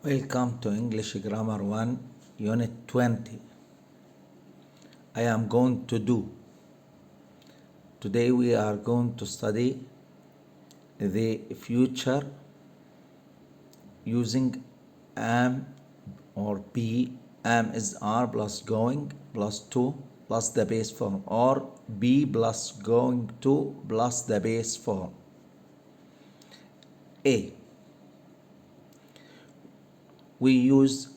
Welcome to English Grammar 1, Unit 20. I am going to do. Today we are going to study the future using am or be. Am is are plus going plus to plus the base form, or be plus going to plus the base form. A. We use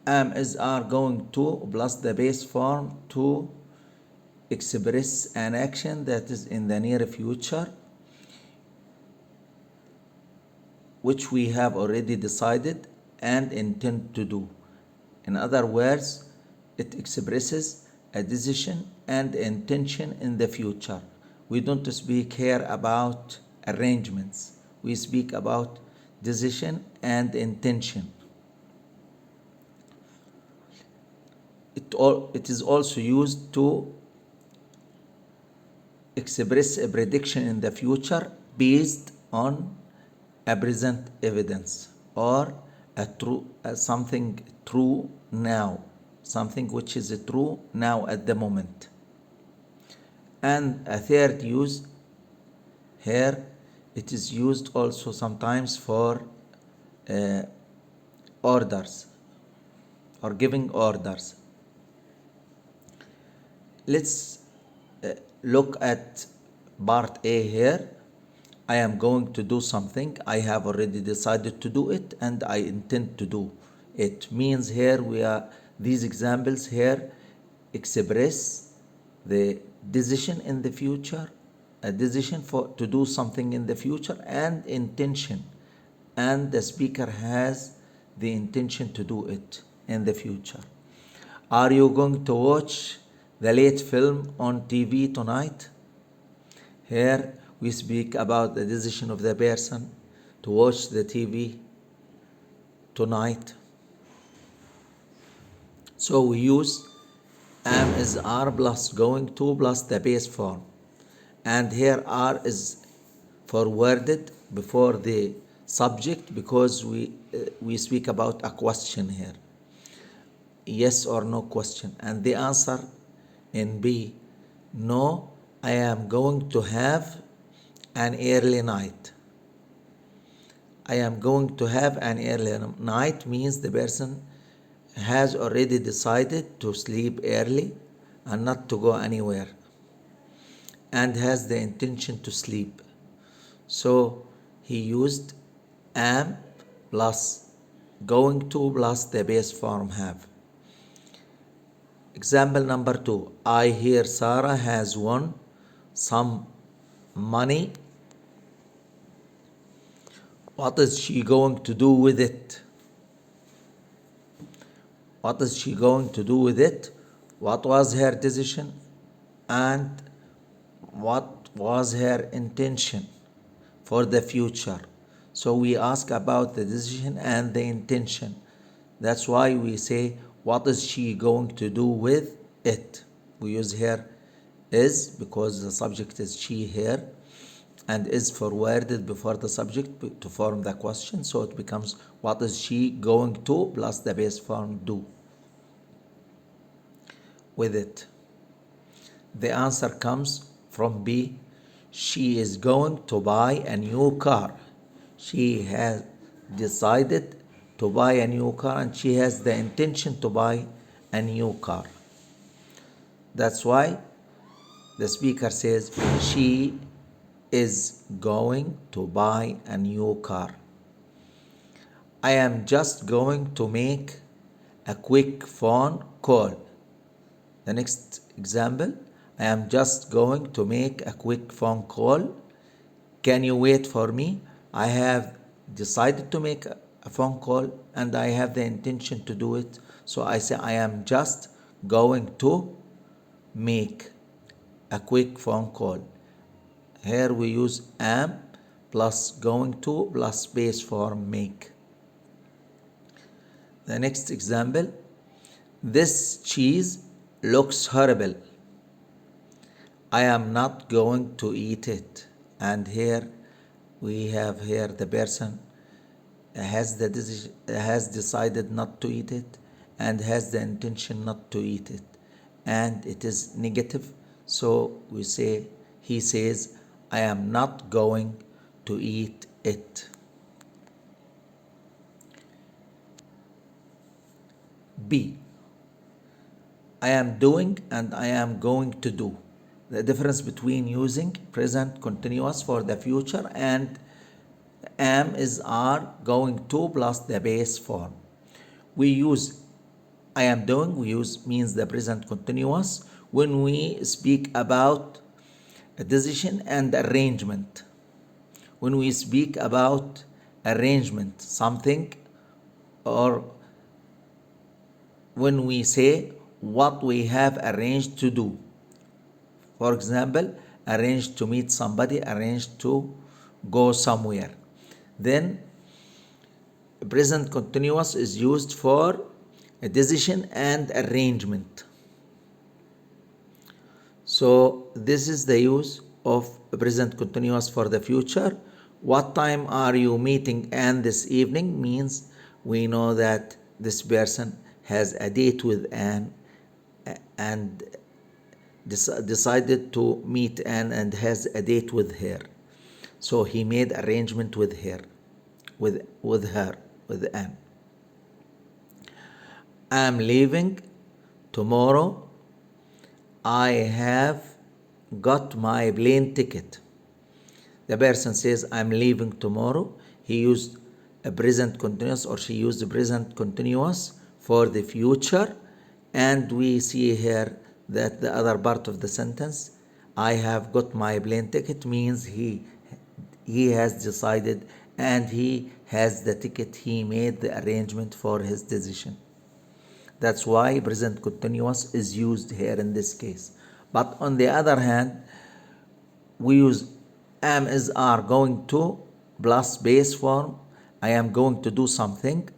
am is are going to plus the base form to express an action that is in the near future, which we have already decided and intend to do. In other words, it expresses a decision and intention in the future. We don't speak here about arrangements. We speak about decision and intention. It is also used to express a prediction in the future based on a present evidence, or something true now, something which is true now at the moment. And a third use here, it is used also sometimes for orders or giving orders. Let's look at part A here. I am going to do something. I have already decided to do it and I intend to do it. Means here these examples here express the decision in the future, a decision to do something in the future, and intention. And the speaker has the intention to do it in the future. Are you going to watch the late film on TV tonight? Here we speak about the decision of the person to watch the TV tonight. So we use am is are plus going to plus the base form. And here are is forwarded before the subject because we speak about a question here. Yes or no question. And the answer in B, no, I am going to have an early night. I am going to have an early night means the person has already decided to sleep early and not to go anywhere, and has the intention to sleep. So he used am plus going to plus the base form have. Example number 2. I hear Sarah has won some money. What is she going to do with it? What is she going to do with it? What was her decision? And what was her intention for the future? So we ask about the decision and the intention. That's why we say, what is she going to do with it? We use here is because the subject is she here, and is forwarded before the subject to form the question. So it becomes, what is she going to plus the base form do with it. The answer comes from B. She is going to buy a new car. She has decided to buy a new car and she has the intention to buy a new car. That's why the speaker says she is going to buy a new car. I am just going to make a quick phone call. The next example, I am just going to make a quick phone call. Can you wait for me? I have decided to make a phone call and I have the intention to do it. So I say I am just going to make a quick phone call. Here we use am plus going to plus base form make. The next example, this cheese looks horrible. I am not going to eat it. And here we have the person has decided not to eat it, and has the intention not to eat it, and it is negative. So we say, he says, I am not going to eat it. B, I am doing and I am going to do. The difference between using present continuous for the future and am is are going to plus the base form. We use I am doing, we use means the present continuous when we speak about a decision and arrangement. When we speak about arrangement, something, or when we say what we have arranged to do. For example, arranged to meet somebody, arranged to go somewhere. Then present continuous is used for a decision and arrangement. So this is the use of present continuous for the future. What time are you meeting Anne this evening means we know that this person has a date with Anne and decided to meet Anne and has a date with her. So he made arrangement with her, with Anne. I'm leaving tomorrow. I have got my plane ticket. The person says, I'm leaving tomorrow. He used a present continuous, or she used the present continuous for the future. And we see here that the other part of the sentence, I have got my plane ticket, means he has decided and he has the ticket. He made the arrangement for his decision. That's why present continuous is used here in this case. But on the other hand, we use am is are going to plus base form. I am going to do something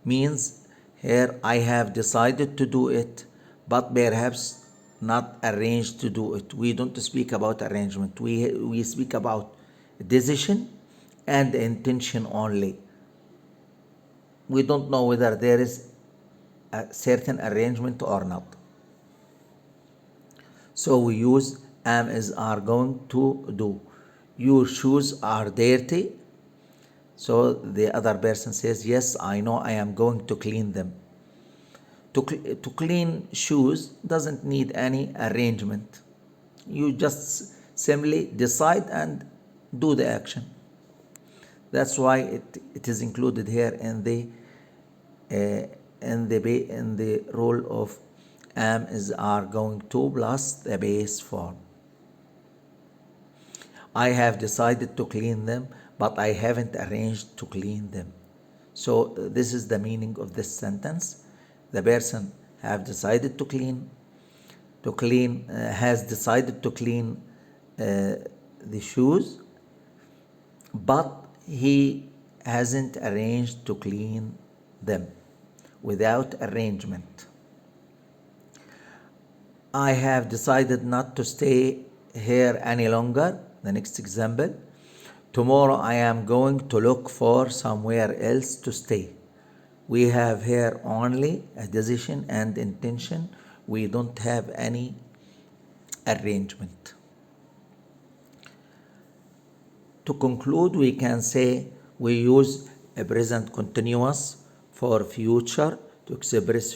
means here I have decided to do it, but perhaps not arranged to do it. We don't speak about arrangement. We speak about decision and intention only. We don't know whether there is a certain arrangement or not. So we use am is are going to do. Your shoes are dirty. So the other person says, yes, I know, I am going to clean them. To clean shoes doesn't need any arrangement. You just simply decide and do the action. That's why it is included here in the role of am is are going to plus the base form. I have decided to clean them, but I haven't arranged to clean them. So this is the meaning of this sentence. The person have decided to clean, has decided to clean the shoes, but he hasn't arranged to clean them. Without arrangement. I have decided not to stay here any longer. The next example. Tomorrow I am going to look for somewhere else to stay. We have here only a decision and intention. We don't have any arrangement. To conclude, we can say we use a present continuous for future to express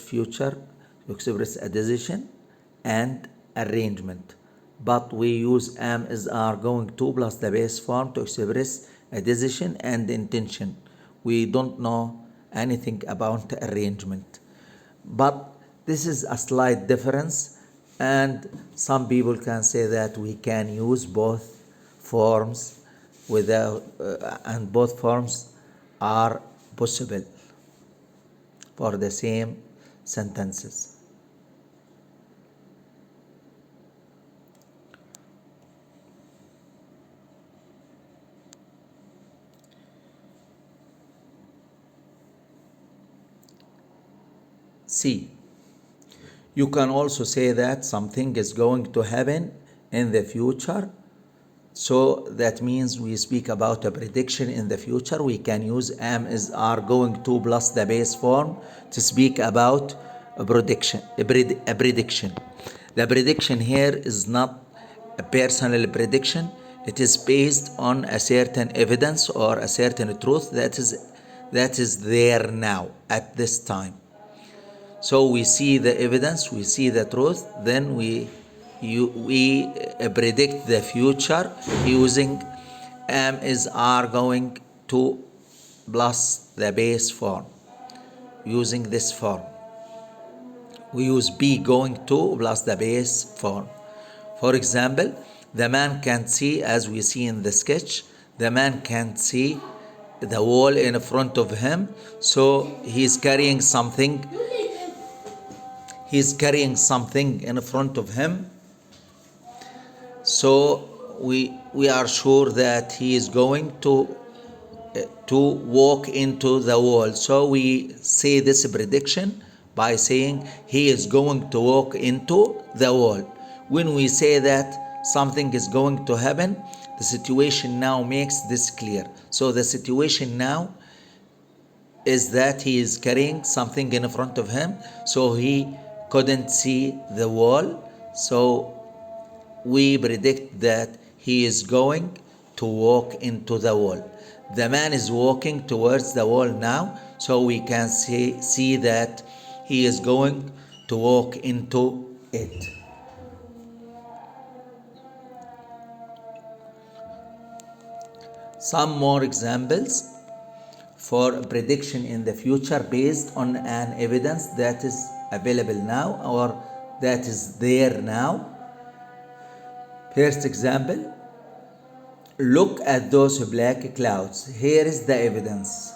a decision and arrangement. But we use am is are going to plus the base form to express a decision and intention. We don't know anything about the arrangement. But this is a slight difference, and some people can say that we can use both forms and both forms are possible for the same sentences. C. You can also say that something is going to happen in the future So that means we speak about a prediction in the future. We can use am is are going to plus the base form to speak about a prediction. A prediction. The prediction here is not a personal prediction. It is based on a certain evidence or a certain truth that is there now at this time. So we see the evidence, we see the truth, then we predict the future using am is are going to plus the base form. Using this form, we use be going to plus the base form. For example, the man can't see, as we see in the sketch, the man can't see the wall in front of him, so he's carrying something in front of him, so we are sure that he is going to walk into the wall. So we say this prediction by saying he is going to walk into the wall. When we say that something is going to happen, the situation now makes this clear. So the situation now is that he is carrying something in front of him, so he couldn't see the wall. So we predict that he is going to walk into the wall. The man is walking towards the wall now, so we can see that he is going to walk into it. Some more examples for prediction in the future based on an evidence that is available now or that is there now. First example, look at those black clouds. Here is the evidence.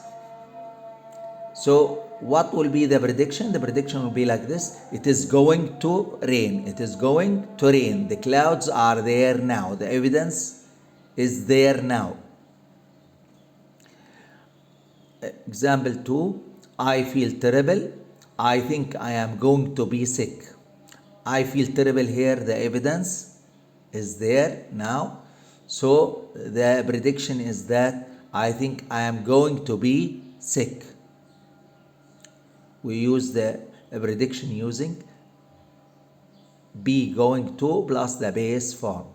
So what will be the prediction? The prediction will be like this. It is going to rain. It is going to rain. The clouds are there now. The evidence is there now. Example 2, I feel terrible. I think I am going to be sick. I feel terrible here. The evidence is there now. So the prediction is that I think I am going to be sick. We use the prediction using be going to plus the base form.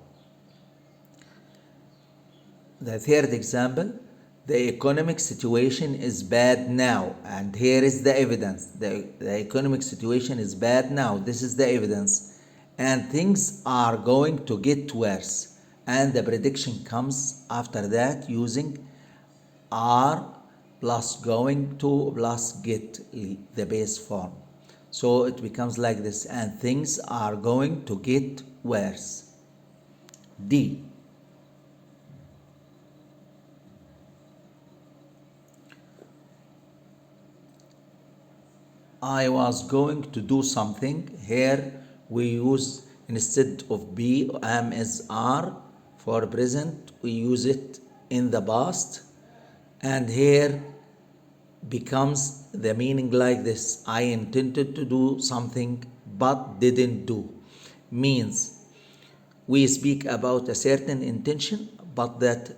The third example, the economic situation is bad now, and here is the evidence. The economic situation is bad now. This is the evidence, and things are going to get worse. And the prediction comes after that using are plus going to plus get the base form. So it becomes like this, and things are going to get worse. D. I was going to do something. Here we use, instead of be, am is are. For present we use it in the past, and here becomes the meaning like this. I intended to do something but didn't do. Means we speak about a certain intention but that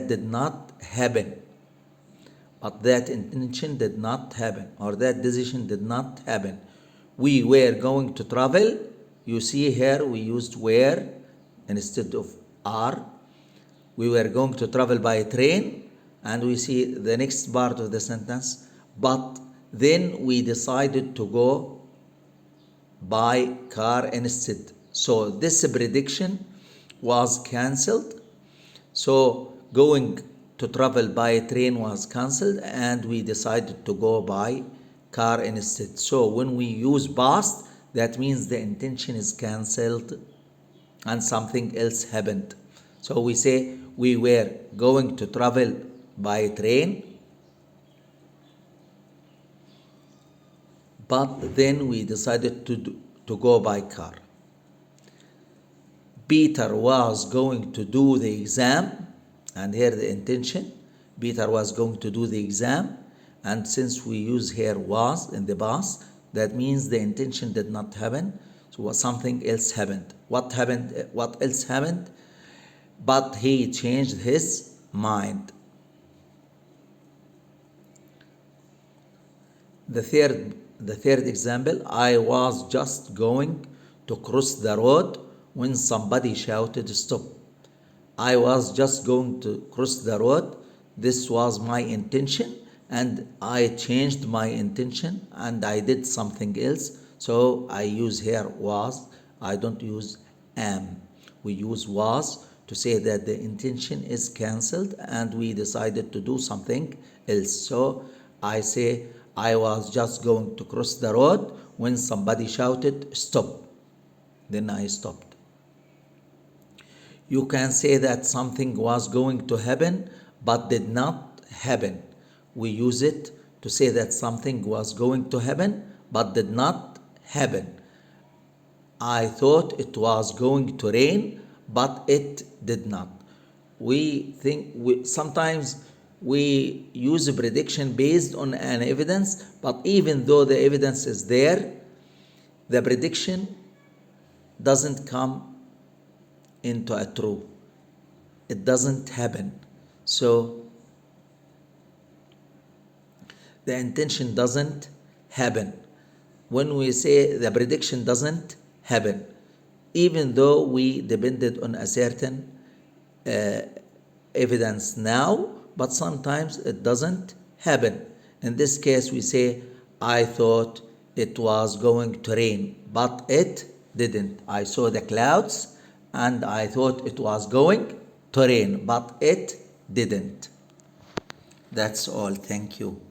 did not happen. But that intention did not happen, or that decision did not happen. We were going to travel. You see here we used were instead of are. We were going to travel by train, and we see the next part of the sentence, but then we decided to go by car instead. So this prediction was cancelled. So going to travel by train was cancelled, and we decided to go by car instead. So when we use past, that means the intention is cancelled and something else happened. So we say we were going to travel by train, but then we decided to go by car. Peter was going to do the exam, and here the intention, Peter was going to do the exam, and since we use here was in the past, that means the intention did not happen, so something else happened. What happened? What else happened? but he changed his mind. The third example, I was just going to cross the road when somebody shouted stop. I was just going to cross the road. This was my intention, and I changed my intention and I did something else. So I use here was, I don't use am. We use was to say that the intention is cancelled and we decided to do something else. So I say, I was just going to cross the road when somebody shouted stop. Then I stopped. You can say that something was going to happen but did not happen. We use it to say that something was going to happen but did not happen. I thought it was going to rain, but it did not. Sometimes we use a prediction based on an evidence, but even though the evidence is there, the prediction doesn't come into a true. It doesn't happen. So the intention doesn't happen. When we say the prediction doesn't happen, even though we depended on a certain evidence now, but sometimes it doesn't happen. In this case, we say, I thought it was going to rain, but it didn't. I saw the clouds and I thought it was going to rain, but it didn't. That's all. Thank you.